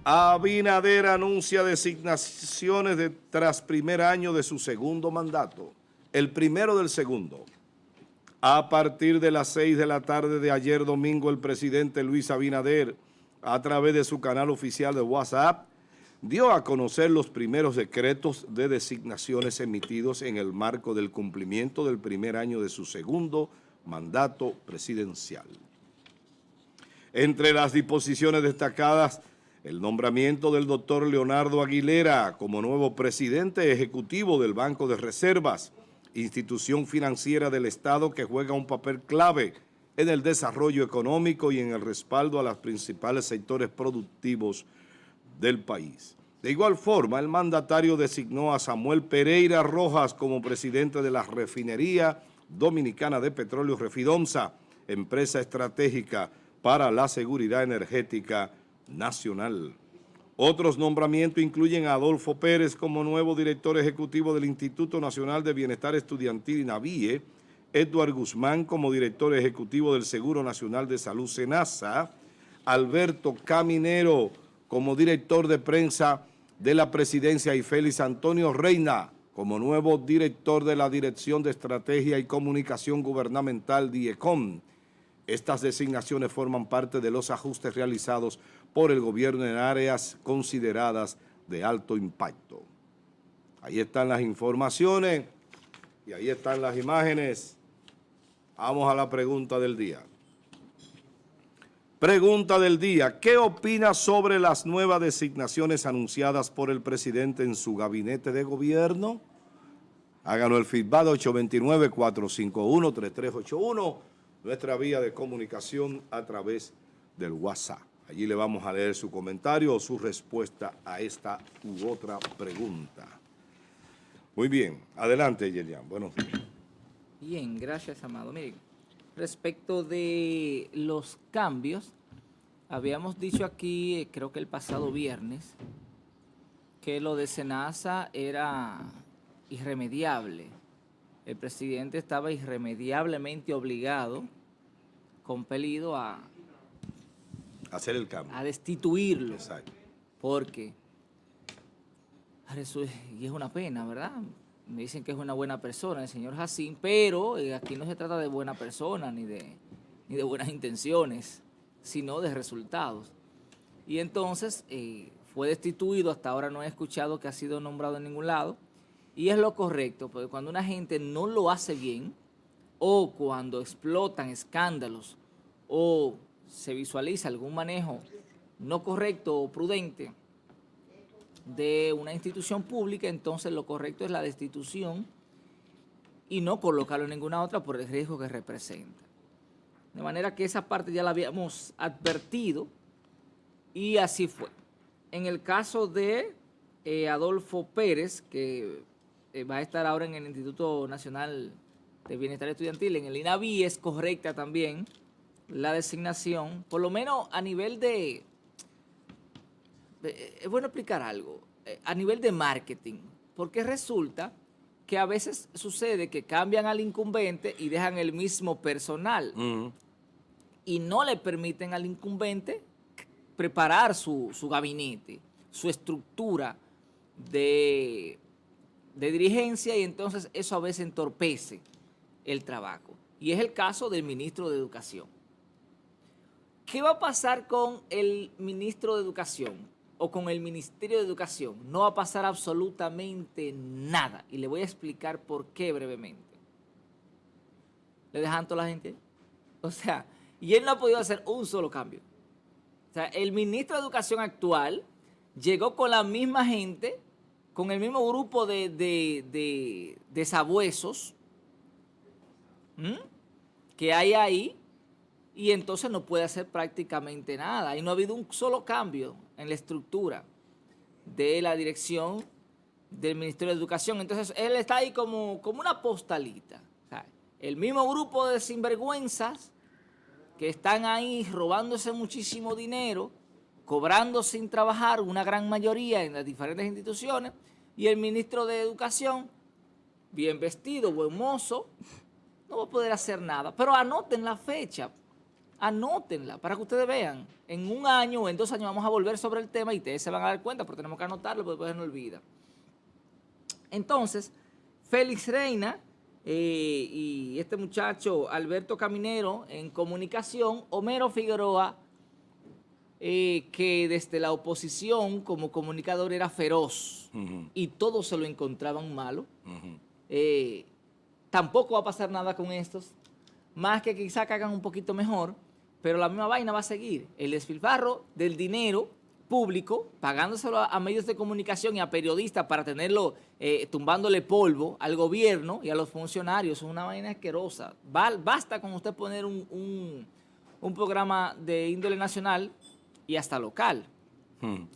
Abinader anuncia designaciones tras primer año de su segundo mandato, el primero del segundo. A partir de las 6 de la tarde de ayer domingo, el presidente Luis Abinader, a través de su canal oficial de WhatsApp, dio a conocer los primeros decretos de designaciones emitidos en el marco del cumplimiento del primer año de su segundo mandato presidencial. Entre las disposiciones destacadas, el nombramiento del doctor Leonardo Aguilera como nuevo presidente ejecutivo del Banco de Reservas, institución financiera del Estado que juega un papel clave en el desarrollo económico y en el respaldo a los principales sectores productivos del país. De igual forma, el mandatario designó a Samuel Pereira Rojas como presidente de la Refinería Dominicana de Petróleo Refidomsa, empresa estratégica para la seguridad energética nacional. Otros nombramientos incluyen a Adolfo Pérez como nuevo director ejecutivo del Instituto Nacional de Bienestar Estudiantil INAVIE, Edward Guzmán como director ejecutivo del Seguro Nacional de Salud SENASA, Alberto Caminero como director de prensa de la presidencia y Félix Antonio Reina como nuevo director de la Dirección de Estrategia y Comunicación Gubernamental DIECOM. Estas designaciones forman parte de los ajustes realizados por el gobierno en áreas consideradas de alto impacto. Ahí están las informaciones y ahí están las imágenes. Vamos a la pregunta del día. Pregunta del día: ¿qué opina sobre las nuevas designaciones anunciadas por el presidente en su gabinete de gobierno? Háganos el feedback 829-451-3381, nuestra vía de comunicación a través del WhatsApp. Allí le vamos a leer su comentario o su respuesta a esta u otra pregunta. Muy bien, adelante, Yelian. Buenos días. Bien, gracias, Amado. Miren, respecto de los cambios, habíamos dicho aquí, creo que el pasado viernes, que lo de SENASA era irremediable. El presidente estaba irremediablemente obligado, compelido a hacer el cambio, a destituirlo. Exacto. Porque y es una pena, ¿verdad? Me dicen que es una buena persona el señor Jacín, pero aquí no se trata de buena persona ni de buenas intenciones, sino de resultados. Y entonces fue destituido, hasta ahora no he escuchado que ha sido nombrado en ningún lado, y es lo correcto, porque cuando una gente no lo hace bien, o cuando explotan escándalos, o se visualiza algún manejo no correcto o prudente de una institución pública, entonces lo correcto es la destitución y no colocarlo en ninguna otra por el riesgo que representa. De manera que esa parte ya la habíamos advertido y así fue. En el caso de Adolfo Pérez, que va a estar ahora en el Instituto Nacional de Bienestar Estudiantil, en el INAVIE, es correcta también la designación, por lo menos a nivel de es bueno explicar algo, a nivel de marketing, porque resulta que a veces sucede que cambian al incumbente y dejan el mismo personal y no le permiten al incumbente preparar su gabinete, su estructura de dirigencia, y entonces eso a veces entorpece el trabajo. Y es el caso del ministro de Educación. ¿Qué va a pasar con el ministro de Educación o con el Ministerio de Educación? No va a pasar absolutamente nada. Y le voy a explicar por qué brevemente. ¿Le dejan toda la gente? O sea, y él no ha podido hacer un solo cambio. O sea, el ministro de Educación actual llegó con la misma gente, con el mismo grupo de sabuesos que hay ahí, y entonces no puede hacer prácticamente nada. Y no ha habido un solo cambio en la estructura de la dirección del Ministerio de Educación. Entonces él está ahí como una postalita. O sea, el mismo grupo de sinvergüenzas que están ahí robándose muchísimo dinero, cobrando sin trabajar, una gran mayoría en las diferentes instituciones, y el ministro de Educación, bien vestido, buen mozo, no va a poder hacer nada. Pero anoten la fecha. Anótenla para que ustedes vean. En 1 año o en 2 años vamos a volver sobre el tema y ustedes se van a dar cuenta, pero tenemos que anotarlo porque después se nos olvida. Entonces, Félix Reina y este muchacho Alberto Caminero en comunicación, Homero Figueroa, que desde la oposición como comunicador era feroz y todos se lo encontraban malo. Tampoco va a pasar nada con estos, más que quizá que hagan un poquito mejor, pero la misma vaina va a seguir. El despilfarro del dinero público, pagándoselo a medios de comunicación y a periodistas para tenerlo tumbándole polvo al gobierno y a los funcionarios, es una vaina asquerosa. Basta con usted poner un programa de índole nacional y hasta local,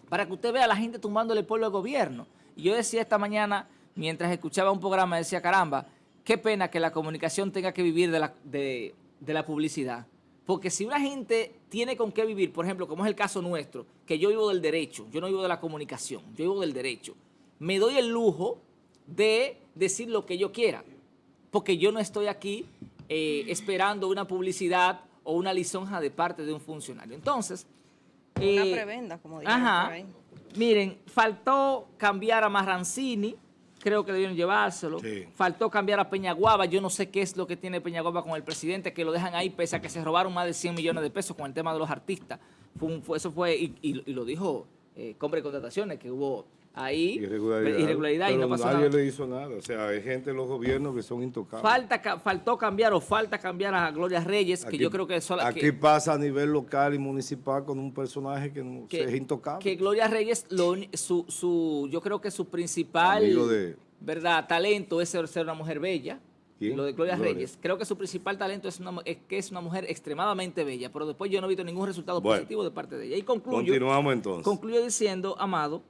para que usted vea a la gente tumbándole polvo al gobierno. Y yo decía esta mañana, mientras escuchaba un programa, decía, caramba, qué pena que la comunicación tenga que vivir de la publicidad. Porque si una gente tiene con qué vivir, por ejemplo, como es el caso nuestro, que yo vivo del derecho, yo no vivo de la comunicación, yo vivo del derecho, me doy el lujo de decir lo que yo quiera, porque yo no estoy aquí esperando una publicidad o una lisonja de parte de un funcionario. Entonces... una prebenda, como dijeron por ahí. Miren, faltó cambiar a Marrancini, creo que debieron llevárselo. Sí. Faltó cambiar a Peñaguaba, yo no sé qué es lo que tiene Peñaguaba con el presidente, que lo dejan ahí pese a que se robaron más de 100 millones de pesos con el tema de los artistas. Eso fue, y lo dijo compra y contrataciones, que hubo ahí irregularidad y no pasó nada. Nadie le hizo nada, o sea, hay gente en los gobiernos que son intocables. Falta cambiar a Gloria Reyes, que yo creo que... Aquí pasa a nivel local y municipal con un personaje que es intocable. Que Gloria Reyes, yo creo que su principal talento es ser una mujer bella. ¿Quién? Lo de Gloria Reyes. Creo que su principal talento es que es una mujer extremadamente bella, pero después yo no he visto ningún resultado positivo de parte de ella. Y continuamos entonces. Concluyo diciendo, Amado,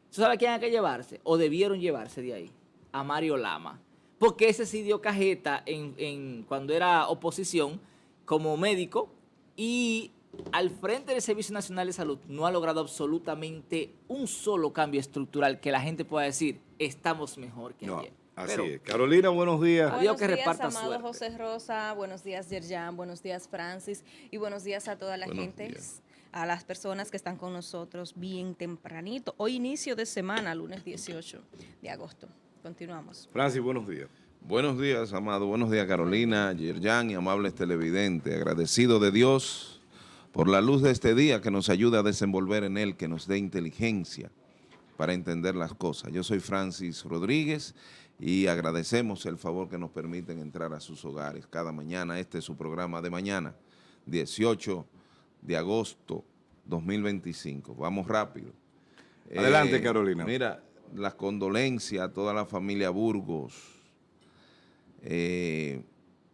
¿tú sabes quién hay que llevarse? O debieron llevarse de ahí. A Mario Lama. Porque ese sí dio cajeta cuando era oposición como médico y al frente del Servicio Nacional de Salud no ha logrado absolutamente un solo cambio estructural que la gente pueda decir, estamos mejor que ayer. Así es. Carolina, buenos días. Buenos días, amado José Rosa. Buenos días, Yerjan. Buenos días, Francis. Y buenos días a toda la gente. A las personas que están con nosotros bien tempranito. Hoy inicio de semana, lunes 18 de agosto. Continuamos. Francis, buenos días. Buenos días, Amado. Buenos días, Carolina, Yerjan y amables televidentes. Agradecido de Dios por la luz de este día que nos ayuda a desenvolver en él, que nos dé inteligencia para entender las cosas. Yo soy Francis Rodríguez y agradecemos el favor que nos permiten entrar a sus hogares cada mañana. Este es su programa de mañana, 18 de agosto 2025. Vamos rápido. Adelante, Carolina. Mira, las condolencias a toda la familia Burgos.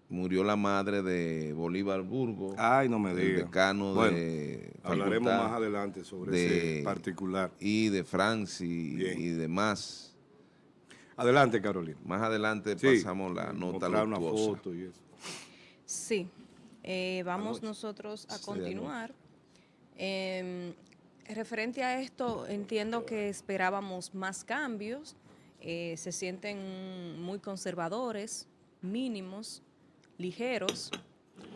Murió la madre de Bolívar Burgos. Ay, no me digas. El decano de hablaremos más adelante sobre ese particular. Y de Francis y demás. Adelante, Carolina. Más adelante pasamos la nota luctuosa. Una foto y eso. Sí. Vamos nosotros a continuar. Referente a esto, entiendo que esperábamos más cambios. Se sienten muy conservadores, mínimos, ligeros,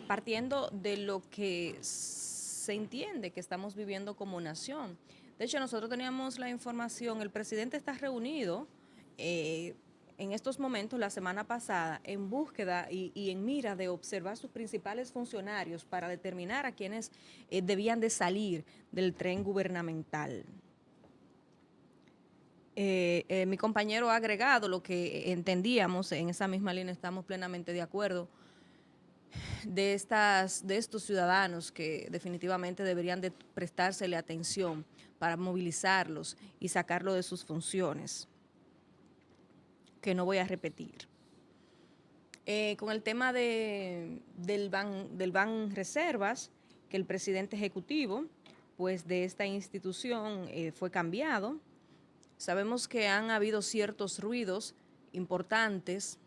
partiendo de lo que se entiende que estamos viviendo como nación. De hecho, nosotros teníamos la información, el presidente está reunido en estos momentos, la semana pasada, en búsqueda y en mira de observar sus principales funcionarios para determinar a quienes debían de salir del tren gubernamental. Mi compañero ha agregado lo que entendíamos, en esa misma línea estamos plenamente de acuerdo, de estos ciudadanos que definitivamente deberían de prestársele atención para movilizarlos y sacarlo de sus funciones, que no voy a repetir. Con el tema del Banreservas, que el presidente ejecutivo pues, de esta institución fue cambiado. Sabemos que han habido ciertos ruidos importantes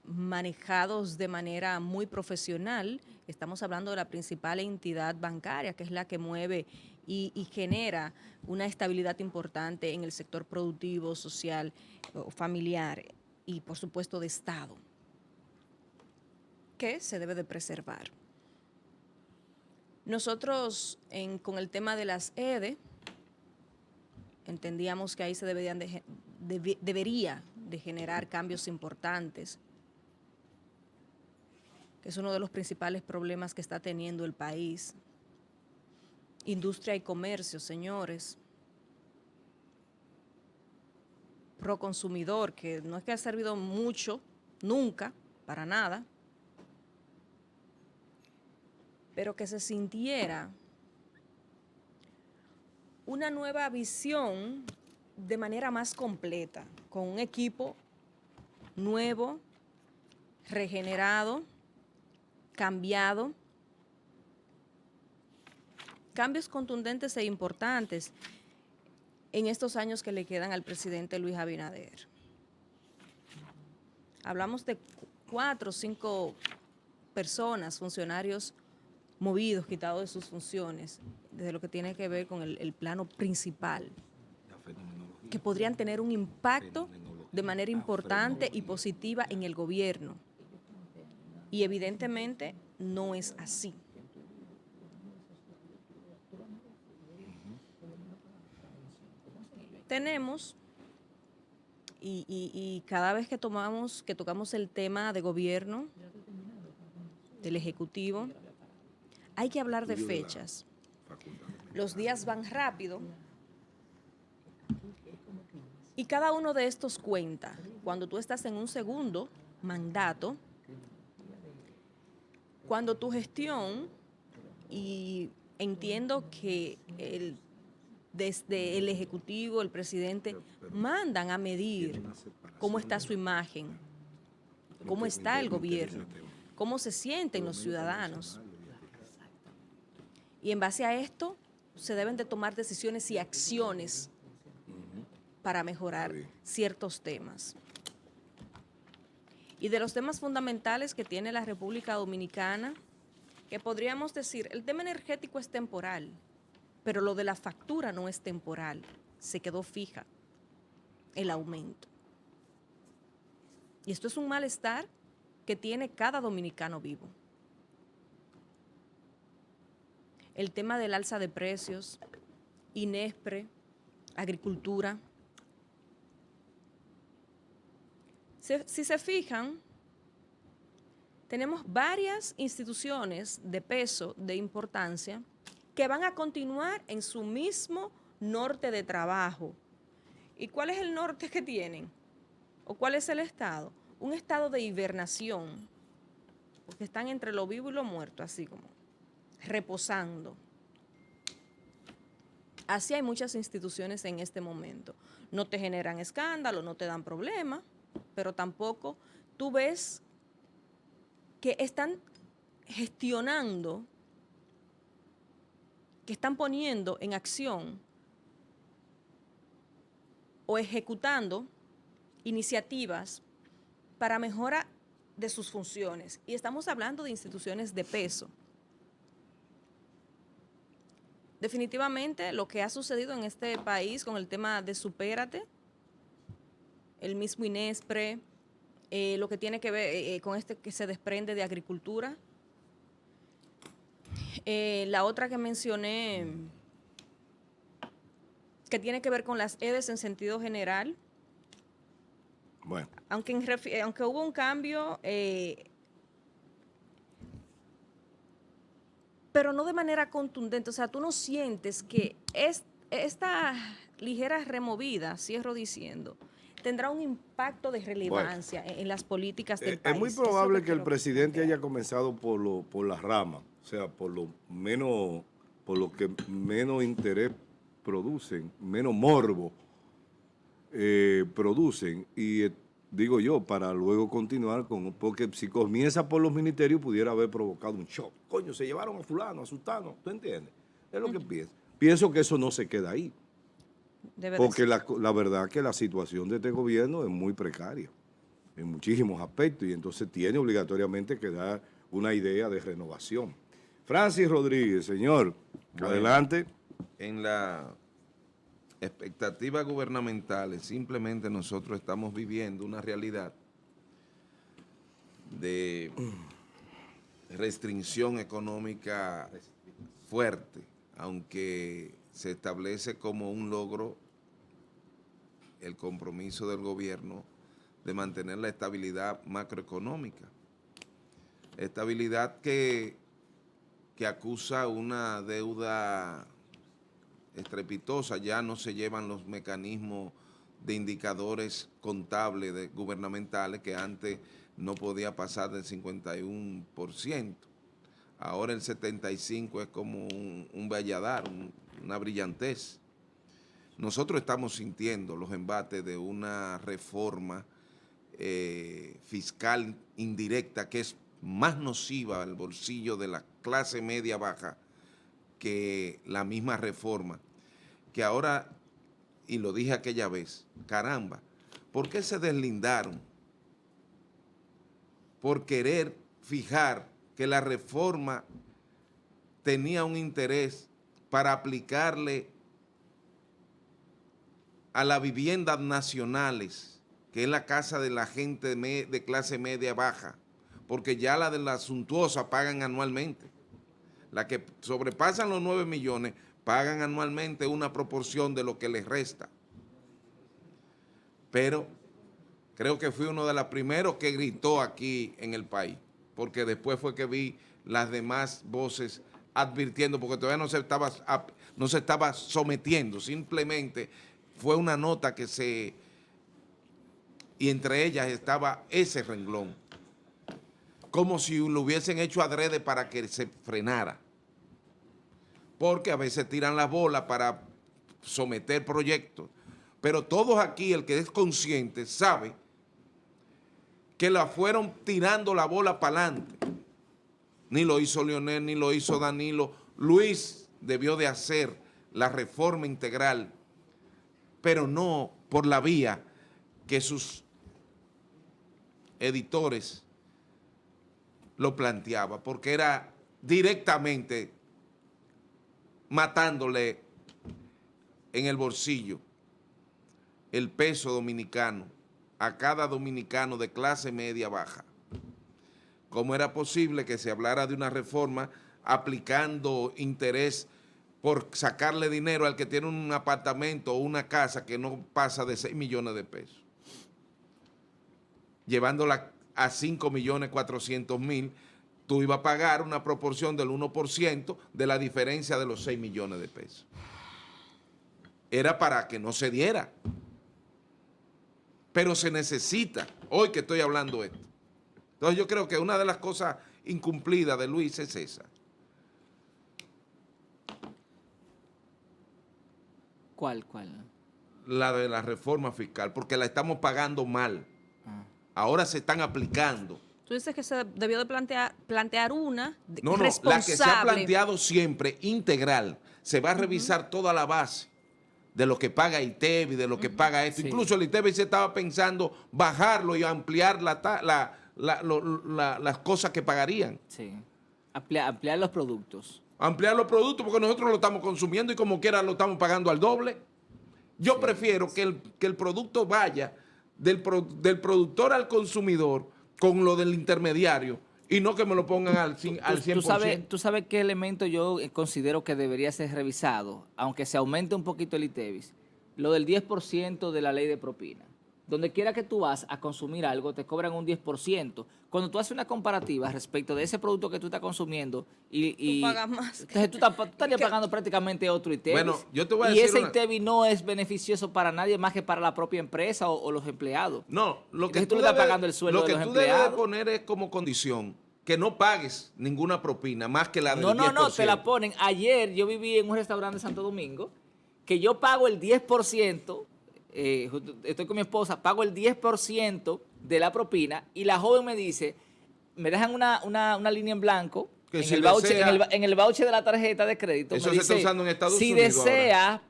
manejados de manera muy profesional. Estamos hablando de la principal entidad bancaria, que es la que mueve y genera una estabilidad importante en el sector productivo, social, familiar y por supuesto de Estado, que se debe de preservar. Nosotros, con el tema de las EDE, entendíamos que ahí se debería de generar cambios importantes, que es uno de los principales problemas que está teniendo el país. Industria y comercio, señores. Pro consumidor, que no es que ha servido mucho, nunca, para nada, pero que se sintiera una nueva visión de manera más completa, con un equipo nuevo, regenerado, cambiado, cambios contundentes e importantes en estos años que le quedan al presidente Luis Abinader. Hablamos de 4 o 5 personas, funcionarios movidos, quitados de sus funciones, desde lo que tiene que ver con el plano principal, que podrían tener un impacto de manera importante y positiva en el gobierno. Y evidentemente no es así. Tenemos, y cada vez que tocamos el tema de gobierno, del Ejecutivo, hay que hablar de fechas. Los días van rápido y cada uno de estos cuenta. Cuando tú estás en un segundo mandato, cuando tu gestión, y entiendo que desde el Ejecutivo, el presidente, mandan a medir cómo está su imagen, cómo está el gobierno, cómo se sienten los ciudadanos. Y en base a esto se deben de tomar decisiones y acciones para mejorar ciertos temas. Y de los temas fundamentales que tiene la República Dominicana, que podríamos decir, el tema energético es temporal, pero lo de la factura no es temporal, se quedó fija el aumento. Y esto es un malestar que tiene cada dominicano vivo. El tema del alza de precios, INESPRE, agricultura. Si se fijan, tenemos varias instituciones de peso, de importancia, que van a continuar en su mismo norte de trabajo. ¿Y cuál es el norte que tienen? ¿O cuál es el estado? Un estado de hibernación, porque están entre lo vivo y lo muerto, así como reposando. Así hay muchas instituciones en este momento. No te generan escándalo, no te dan problema, pero tampoco tú ves que están gestionando, que están poniendo en acción o ejecutando iniciativas para mejora de sus funciones. Y estamos hablando de instituciones de peso. Definitivamente lo que ha sucedido en este país con el tema de Supérate, el mismo INESPRE, lo que tiene que ver con este que se desprende de agricultura. La otra que mencioné, que tiene que ver con las EDES en sentido general. Bueno. Aunque hubo un cambio, pero no de manera contundente. O sea, tú no sientes que esta ligera removida, cierro diciendo, tendrá un impacto de relevancia en las políticas del país. Es muy probable que el presidente haya comenzado por la rama, o sea, por lo que menos interés producen, menos morbo producen, y digo yo, para luego continuar porque si comienza por los ministerios pudiera haber provocado un shock. Coño, se llevaron a fulano, a sultano, ¿tú entiendes? Es lo que pienso. Pienso que eso no se queda ahí. Porque la verdad que la situación de este gobierno es muy precaria en muchísimos aspectos y entonces tiene obligatoriamente que dar una idea de renovación. Francis Rodríguez, señor, bueno, adelante. En la expectativas gubernamentales, simplemente nosotros estamos viviendo una realidad de restricción económica fuerte, aunque se establece como un logro el compromiso del gobierno de mantener la estabilidad macroeconómica. Estabilidad que acusa una deuda estrepitosa, ya no se llevan los mecanismos de indicadores contables gubernamentales que antes no podía pasar del 51%. Ahora el 75% es como un valladar, una brillantez. Nosotros estamos sintiendo los embates de una reforma fiscal indirecta que es más nociva al bolsillo de la clase media baja que la misma reforma, que ahora, y lo dije aquella vez, caramba, ¿por qué se deslindaron? Por querer fijar que la reforma tenía un interés para aplicarle a las viviendas nacionales, que es la casa de la gente de clase media baja, porque ya la de la suntuosa pagan anualmente. Las que sobrepasan los 9 millones pagan anualmente una proporción de lo que les resta. Pero creo que fui uno de los primeros que gritó aquí en el país, porque después fue que vi las demás voces advirtiendo, porque todavía no se estaba sometiendo, simplemente fue una nota y entre ellas estaba ese renglón, como si lo hubiesen hecho adrede para que se frenara, porque a veces tiran las bolas para someter proyectos, pero todos aquí, el que es consciente, sabe que la fueron tirando la bola para adelante. Ni lo hizo Leonel, ni lo hizo Danilo. Luis debió de hacer la reforma integral, pero no por la vía que sus editores lo planteaban, porque era directamente matándole en el bolsillo el peso dominicano a cada dominicano de clase media baja. ¿Cómo era posible que se hablara de una reforma aplicando interés por sacarle dinero al que tiene un apartamento o una casa que no pasa de 6 millones de pesos? Llevándola a 5.400.000, tú ibas a pagar una proporción del 1% de la diferencia de los 6 millones de pesos. Era para que no se diera. Pero se necesita, hoy que estoy hablando esto. Entonces yo creo que una de las cosas incumplidas de Luis es esa. ¿Cuál? La de la reforma fiscal, porque la estamos pagando mal. Ahora se están aplicando. Tú dices que se debió de plantear una No, responsable. la que se ha planteado siempre, integral. Se va a revisar toda la base de lo que paga ITEVI, de lo que paga esto. Sí. Incluso el ITEVI se estaba pensando bajarlo y ampliar las cosas que pagarían. Sí. Ampliar los productos. Ampliar los productos porque nosotros lo estamos consumiendo y como quiera lo estamos pagando al doble. Yo prefiero que el producto vaya del productor al consumidor con lo del intermediario y no que me lo pongan al 100%. ¿Tú sabes qué elemento yo considero que debería ser revisado, aunque se aumente un poquito el ITEVIS? Lo del 10% de la ley de propina. Donde quiera que tú vas a consumir algo, te cobran un 10%. Cuando tú haces una comparativa respecto de ese producto que tú estás consumiendo y Tú pagas más. Entonces tú estarías pagando prácticamente otro ITEVIS. Bueno, yo te voy a y decir ese ITEVIS no es beneficioso para nadie más que para la propia empresa o los empleados. No, lo que Entonces tú le estás pagando el sueldo de los tú debes de empleados. poner es como condición que no pagues ninguna propina más que la del 10%. No, te la ponen. Ayer yo viví en un restaurante de Santo Domingo que yo pago el 10%, estoy con mi esposa, pago el 10% de la propina y la joven me dice, me dejan una línea en blanco Que en, si el voucher, desea- en el voucher de la tarjeta de crédito. Eso me se está dice, usando en Estados si Unidos desea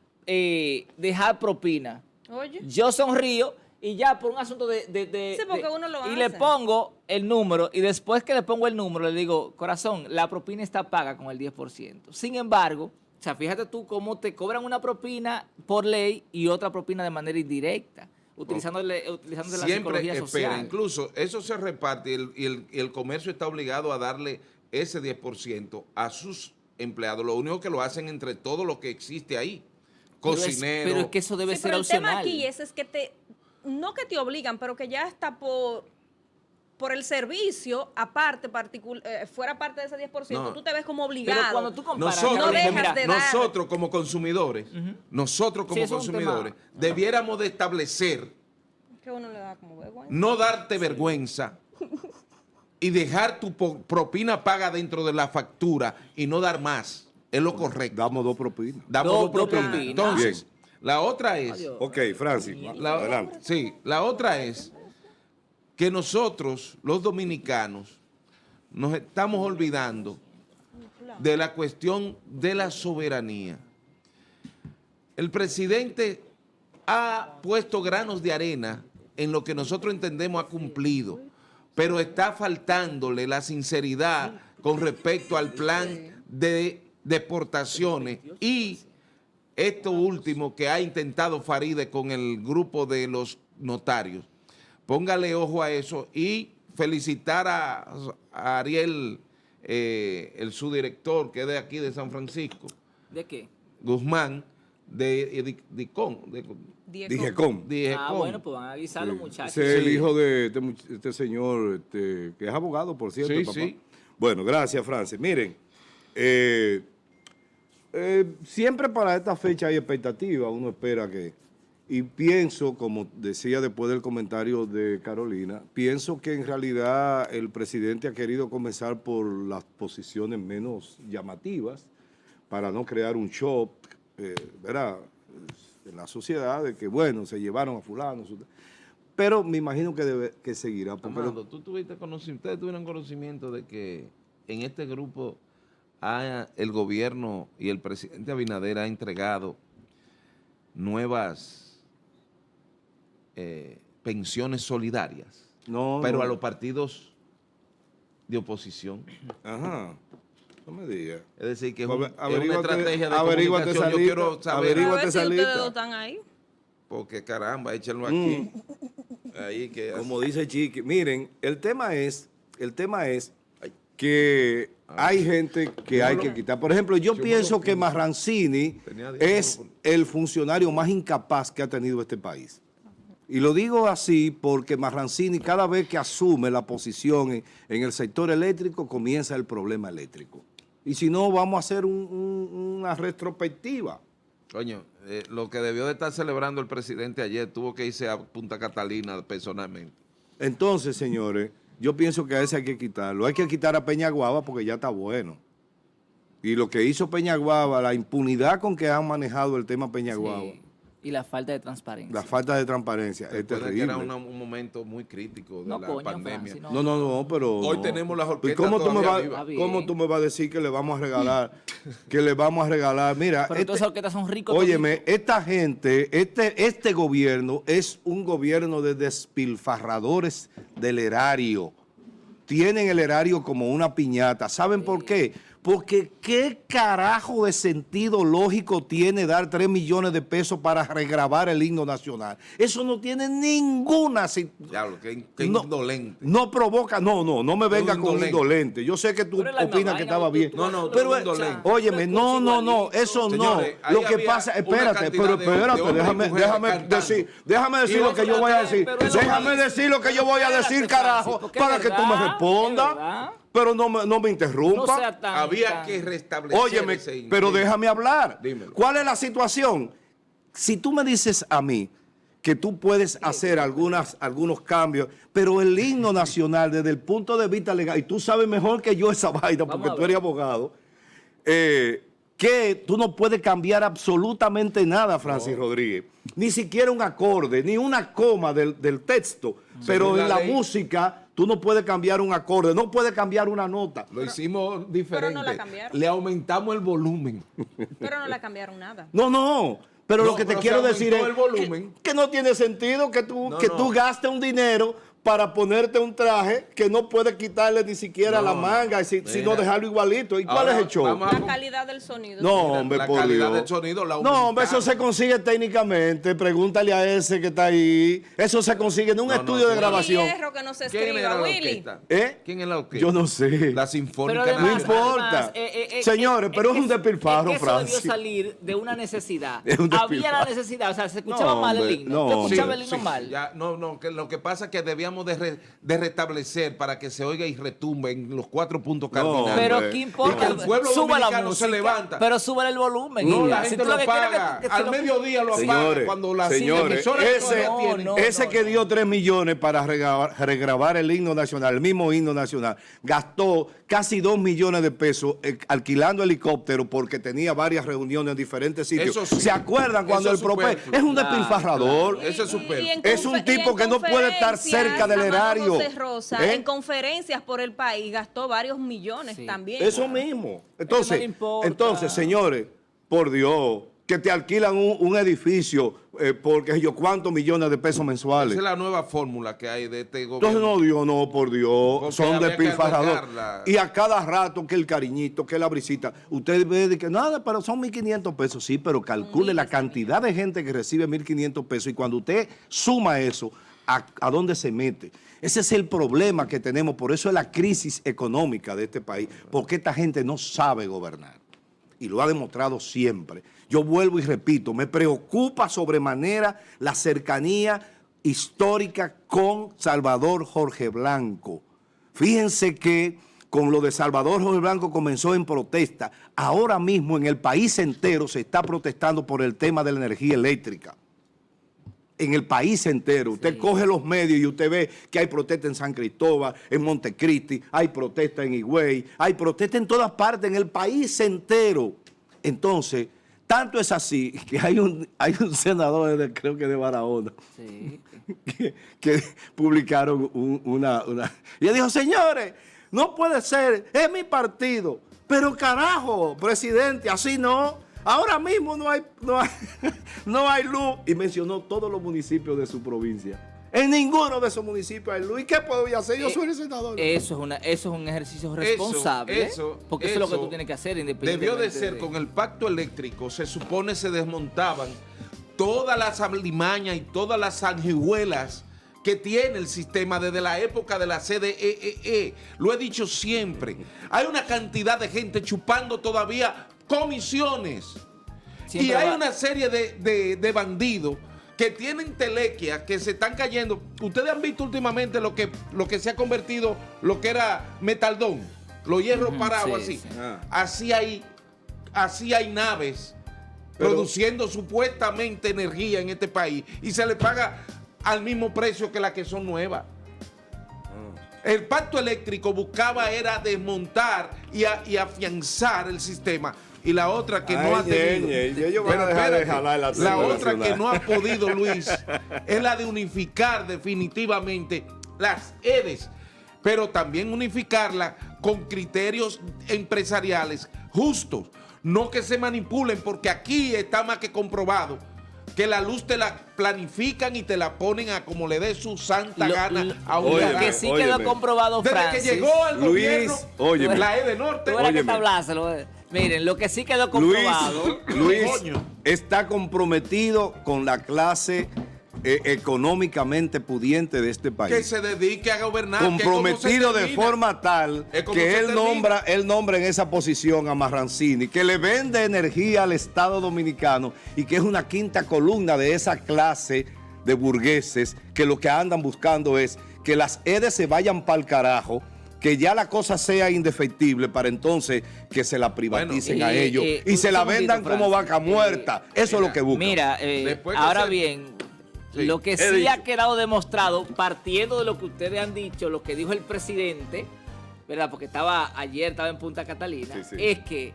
dejar propina. Oye. Yo sonrío y ya por un asunto de Sí, porque uno lo y le hace. pongo el número y después que le pongo el número le digo, corazón, la propina está paga con el 10%. Sin embargo, o sea, fíjate tú cómo te cobran una propina por ley y otra propina de manera indirecta, utilizando la Siempre psicología espera, social. incluso eso se reparte y el comercio está obligado a darle ese 10% a sus empleados. Lo único que lo hacen entre todo lo que existe ahí. Pero Cocinero. pero es que eso debe Sí, ser pero el tema opcional. aquí es que no que te obligan, pero que ya está por el servicio, aparte, fuera parte de ese 10%, No. tú te ves como Pero obligado. cuando tú comparas, Nosotros, No dejas Carolina, de dar. nosotros como consumidores, nosotros Sí, como eso es un consumidores, tema. debiéramos de establecer, Que uno le da como vergüenza. no darte vergüenza y dejar tu propina paga dentro de la factura y no dar más. Es lo correcto. Damos 2 propinas. Damos Dos dos propinas. propinas. Entonces, la otra es, Adiós. Ok, Francis, adelante. sí, la otra es que nosotros, los dominicanos, nos estamos olvidando de la cuestión de la soberanía. El presidente ha puesto granos de arena en lo que nosotros entendemos ha cumplido, pero está faltándole la sinceridad con respecto al plan de deportaciones y esto último que ha intentado Faride con el grupo de los notarios. Póngale ojo a eso y felicitar a Ariel, el subdirector que es de aquí de San Francisco, ¿De qué? Guzmán, de DICON. Dije con. Bueno, pues van a avisar a los muchachos. Ese es el Sí. hijo de este señor, que es abogado, por cierto. Sí, el papá. sí. Bueno, gracias, Francis. Miren, siempre para esta fecha hay expectativa, uno espera que... Y pienso, como decía después del comentario de Carolina, pienso que en realidad el presidente ha querido comenzar por las posiciones menos llamativas para no crear un shock, ¿verdad?, en la sociedad de que, bueno, se llevaron a fulano. Pero me imagino que seguirá. Porque Amado, ustedes tuvieron conocimiento de que en este grupo el gobierno y el presidente Abinader ha entregado nuevas pensiones solidarias, no, pero no. a los partidos de oposición. Ajá, no me digas. Es decir, que es, Pues es una averíguate- estrategia de averíguate comunicación. esa Yo lista, quiero saber, A averíguate ver si esa ustedes lista. dos están ahí. porque caramba, échenlo aquí. Ahí que Como dice Chiqui, miren, el tema es que hay gente que hay que quitar. Por ejemplo, yo pienso que Marrancini Tenía es el funcionario más incapaz que ha tenido este país. Y lo digo así porque Marrancini, cada vez que asume la posición en el sector eléctrico, comienza el problema eléctrico. Y si no, vamos a hacer una retrospectiva. Coño, lo que debió de estar celebrando el presidente ayer tuvo que irse a Punta Catalina personalmente. Entonces, señores, yo pienso que a ese hay que quitarlo. Hay que quitar a Peñaguaba porque ya está bueno. Y lo que hizo Peñaguaba, la impunidad con que han manejado el tema Peñaguaba, Sí. Y la falta de transparencia. la falta de transparencia, es Recuerda que terrible. era un momento muy crítico de No, la coño, pandemia. Francis, No, pero... Hoy no. tenemos las ¿Y orquestas cómo tú me todavía vas, vivas. cómo tú me vas a decir que le vamos a regalar? Que le vamos a regalar. Mira, Pero todas esas orquestas son ricos. óyeme, esta gente, este gobierno es un gobierno de despilfarradores del erario. Tienen el erario como una piñata. ¿Saben por qué? Porque ¿qué carajo de sentido lógico tiene dar 3 millones de pesos para regrabar el himno nacional? Eso no tiene ninguna... Diablo, qué No, indolente. No provoca, no me venga con indolente. indolente. Yo sé que tú Pero es la misma opinas que vaina, estaba bien. tú- No, pero tú indolente. óyeme, no, eso Señores, no. ahí Lo que había pasa, una espérate, cantidad pero de espérate, hombres y mujeres cantando. déjame decir Y lo que otros yo voy a cantantes, decir. pero es lo Déjame mismo. decir lo que yo voy a decir, Espérate, carajo, Francis, porque para es que tú me verdad, es respondas. verdad. Pero no me interrumpa. No sea tan... Había tan- que restablecer Óyeme, ese pero intento. déjame hablar. Dímelo. ¿Cuál es la situación? Si tú me dices a mí que tú puedes hacer algunos cambios, pero el himno nacional desde el punto de vista legal, y tú sabes mejor que yo esa vaina Vamos porque a tú ver. eres abogado, que tú no puedes cambiar absolutamente nada, Francis Rodríguez. Ni siquiera un acorde, ni una coma del texto. Pero Según en la la ley. música tú no puedes cambiar un acorde, no puedes cambiar una nota. Lo hicimos diferente. no la cambiaron. Le aumentamos el volumen. Pero no le cambiaron nada. No, pero No, lo que te pero quiero se decir es aumentó el volumen. que no tiene sentido que tú No, que no. tú gastes un dinero para ponerte un traje que no puedes quitarle ni siquiera la manga, sino dejarlo igualito. ¿Y cuál es el show? La calidad del sonido. No, hombre, la por calidad Dios. del sonido, la No, hombre, eso se consigue técnicamente. Pregúntale a ese que está ahí. Eso se consigue en un estudio de Y grabación. hierro que no se ¿Quién era escriba, la Willy. orquesta? ¿Eh? ¿Quién es la orquesta? Yo no sé. La Sinfónica Pero No además, importa. Señores, pero es un despilfarro, es que eso debió Francis. salir de una necesidad. Es un Había despilfarro. la necesidad, o sea, se escuchaba No, mal el hombre, himno. no, Se escuchaba sí, el himno mal. Ya, no, que lo que pasa es que debíamos de restablecer para que se oiga y retumbe en los 4 puntos cardinales. Pero hombre. ¿qué Y importa? que el pueblo Suba la dominicano se música, levanta. pero sube el volumen. No, y la ya. Si gente tú lo que quieres paga. que Al mediodía lo apaga Señores, cuando la señores, emisora ese que dio 3 millones para regrabar el himno nacional, el mismo himno nacional, gastó casi 2 millones de pesos alquilando helicóptero porque tenía varias reuniones en diferentes sitios. Eso sí. ¿Se acuerdan cuando Eso el es superfluo. es un despilfarrador? Eso es superfluo. Es un tipo que no puede estar cerca del erario. José Rosa, ¿Eh? en conferencias por el país gastó varios millones Sí. también. Eso mismo. no le importa. Entonces, señores, por Dios, que te alquilan un edificio porque yo cuántos millones de pesos mensuales. Esa es la nueva fórmula que hay de este gobierno. Entonces, no, Dios, no, por Dios, Porque son habría que despilfarradores. albergarla. Y a cada rato que el cariñito, que la brisita, usted ve de que nada, pero son 1.500 pesos, sí, pero calcule la cantidad de gente que recibe 1.500 pesos y cuando usted suma eso, ¿a dónde se mete? Ese es el problema que tenemos, por eso es la crisis económica de este país, porque esta gente no sabe gobernar y lo ha demostrado siempre. Yo vuelvo y repito, me preocupa sobremanera la cercanía histórica con Salvador Jorge Blanco. Fíjense que con lo de Salvador Jorge Blanco comenzó en protesta. Ahora mismo en el país entero se está protestando por el tema de la energía eléctrica. En el país entero. Usted coge los medios y usted ve que hay protesta en San Cristóbal, en Montecristi, hay protesta en Higüey, hay protesta en todas partes, en el país entero. Entonces, tanto es así que hay un senador, creo que de Barahona, Sí. que publicaron una... Y él dijo, señores, no puede ser, es mi partido. Pero carajo, presidente, así no. Ahora mismo no hay luz. Y mencionó todos los municipios de su provincia. En ninguno de esos municipios hay luz. ¿Y qué puedo hacer? Yo soy el senador. Eso es un ejercicio responsable. Porque eso es lo que tú tienes que hacer independientemente. Debió de ser con el pacto eléctrico, se supone se desmontaban todas las alimañas y todas las sanguijuelas que tiene el sistema desde la época de la CDEE. Lo he dicho siempre. Hay una cantidad de gente chupando todavía comisiones. Siempre y hay va- una serie de bandidos que tienen telequias, que se están cayendo. Ustedes han visto últimamente lo que se ha convertido, lo que era metaldón, los hierros parados sí, así. sí. Así hay naves produciendo supuestamente energía en este país y se le paga al mismo precio que las que son nuevas. El pacto eléctrico buscaba era desmontar y afianzar el sistema. Y la otra que no ha tenido. Ellos van a dejar de jalar la la cena otra nacional. que no ha podido, Luis, es la de unificar definitivamente las EDES, pero también unificarla con criterios empresariales justos, no que se manipulen, porque aquí está más que comprobado que la luz te la planifican y te la ponen a como le dé su santa gana a un Lo Óyeme, que lugar. sí óyeme. quedó comprobado, Desde Francis. que llegó al Luis, gobierno, óyeme. la EDE Norte. Tú eras que Óyeme. te hablaste, miren, lo que sí quedó comprobado. Luis Coño. está comprometido con la clase económicamente pudiente de este país. que se dedique a gobernar. que Comprometido cómo se de termina. forma tal Es como que se él termina. nombra en esa posición a Marrancini, que le vende energía al Estado Dominicano y que es una quinta columna de esa clase de burgueses que lo que andan buscando es que las EDES se vayan para el carajo, que ya la cosa sea indefectible para entonces que se la privaticen Bueno, a ellos y un se la segundito, vendan como Francis. vaca muerta. Eso es lo que buscan. Mira, Después que ahora se- bien, Sí, lo que he sí dicho. ha quedado demostrado, partiendo de lo que ustedes han dicho, lo que dijo el presidente, ¿verdad? Porque ayer estaba en Punta Catalina, Sí, sí. es que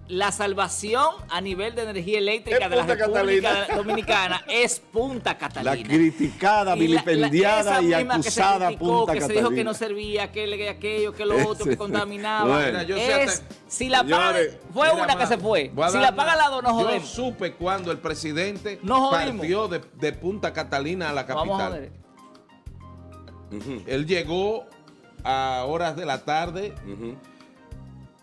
la salvación a nivel de energía eléctrica Es de la Punta República Catalina. Dominicana es Punta Catalina. La criticada, vilipendiada esa y misma que se acusada criticó, Punta que se Catalina. dijo que no servía, que aquello, que lo otro, que Ese- contaminaba. Bueno. Mira, yo sé Es, hasta- si la paga, Señores, fue Mira, una que se fue. voy a Si dar la paga la dos, nos Yo jodemos. supe cuando el presidente Nos jodimos. partió de Punta Catalina a la Vamos a capital. joder. Ujú, Él llegó a horas de la tarde ujú.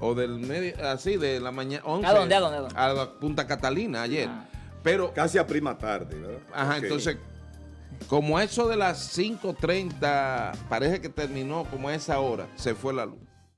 o del medio, así de la mañana, 11, ¿A dónde? ¿A dónde? a la Punta Catalina ayer. Ah. Pero, Casi a prima tarde, ¿verdad? ajá, Ok. entonces, como a eso de las 5:30, parece que terminó como a esa hora, se fue la luz.